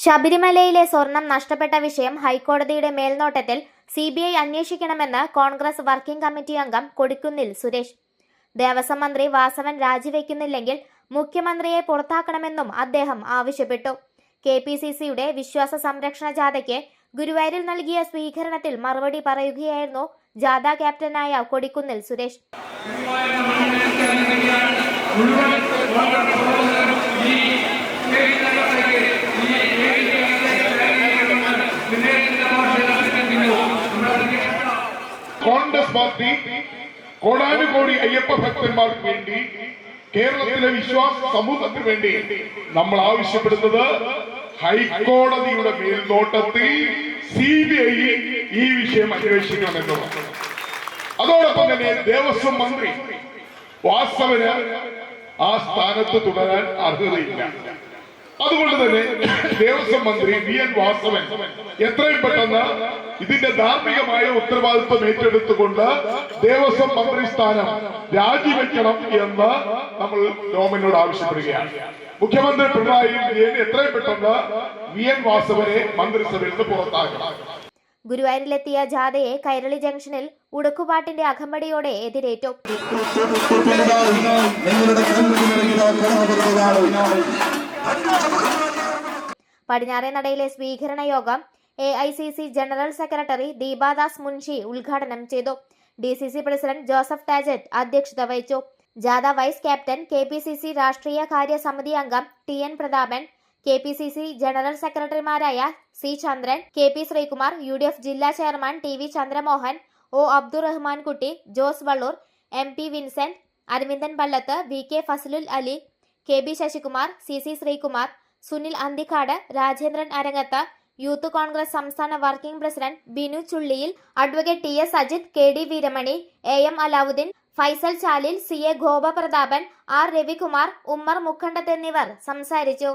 ശബരിമലയിലെ സ്വർണം നഷ്ടപ്പെട്ട വിഷയം ഹൈക്കോടതിയുടെ മേൽനോട്ടത്തിൽ CBI അന്വേഷിക്കണമെന്ന് കോൺഗ്രസ് വർക്കിംഗ് കമ്മിറ്റി അംഗം കൊടിക്കുന്നിൽ സുരേഷ്. ദേവസ്വം മന്ത്രി വാസവൻ രാജിവെക്കുന്നില്ലെങ്കിൽ മുഖ്യമന്ത്രിയെ പുറത്താക്കണമെന്നും അദ്ദേഹം ആവശ്യപ്പെട്ടു. KPCCയുടെ വിശ്വാസ സംരക്ഷണ ജാഥയ്ക്ക് ഗുരുവായൂരിൽ നൽകിയ സ്വീകരണത്തിൽ മറുപടി പറയുകയായിരുന്നു ജാഥ ക്യാപ്റ്റനായ കൊടിക്കുന്നിൽ സുരേഷ്. കോൺഗ്രസ് പാർട്ടി കോടാനുകോടി അയ്യപ്പ ഭക്തന്മാർക്ക് വേണ്ടി, കേരളത്തിലെ വിശ്വാസ സമൂഹത്തിന് വേണ്ടി നമ്മൾ ആവശ്യപ്പെടുന്നത് ഹൈക്കോടതിയുടെ മേൽനോട്ടത്തിൽ CBI ഈ വിഷയം അന്വേഷിക്കണമെന്നുള്ളത്. അതോടൊപ്പം തന്നെ ദേവസ്വം മന്ത്രി വാസവന് ആ സ്ഥാനത്ത് തുടരാൻ അർഹതയില്ല. അതുകൊണ്ട് തന്നെ ദേവസ്വം മന്ത്രി VN വാസവൻ എത്രയും പെട്ടെന്ന് ഇതിന്റെ ധാർമ്മികമായ ഉത്തരവാദിത്വം ഏറ്റെടുത്തുകൊണ്ട് ദേവസ്വം മന്ത്രി സ്ഥാനം രാജിവെക്കണം എന്ന് നമ്മൾ ഗവൺമെന്റിനോട് ആവശ്യപ്പെടുകയാണ്. മുഖ്യമന്ത്രി പിണറായി വിജയൻ എത്രയും പെട്ടെന്ന് VN വാസവനെ മന്ത്രിസഭയിൽ നിന്ന് പുറത്താക്കണം. ഗുരുവായൂരിലെത്തിയ ജാഥയെ കൈരളി ജംഗ്ഷനിൽ ഉടുക്കുപാട്ടിന്റെ അകമ്പടിയോടെ എതിരേറ്റു. പടിഞ്ഞാറേ നടയിലെ സ്വീകരണ യോഗം AICC general secretary Deepa Das Munshi ഉദ്ഘാടനം ചെയ്തു. DCC പ്രസിഡന്റ് ജോസഫ് ടാജറ്റ് അധ്യക്ഷത വഹിച്ചു. ജാഥ വൈസ് ക്യാപ്റ്റൻ KPCC രാഷ്ട്രീയ കാര്യ സമിതി അംഗം TN പ്രതാപൻ, KPCC ജനറൽ സെക്രട്ടറിമാരായ C Chandran, KP Sreekumar, UDF ജില്ലാ chairman TV Chandramohan, O Abdurahman Kutty, Jose Valloor, MP Vincent, Aravindan Pallath, VK Fazalul Ali, KB Sasikumar, CC Sreekumar, Sunil Anthikad, Rajendran Arangath, youth Congress സംസ്ഥാന working president Binu Chulliyil, advocate TS Ajith, KD Veeramani, AM Alavudheen, Faisal Chalil, CA Gopaprathapan, R Ravikumar, Ummer Mukkandath എന്നിവർ സംസാരിച്ചു.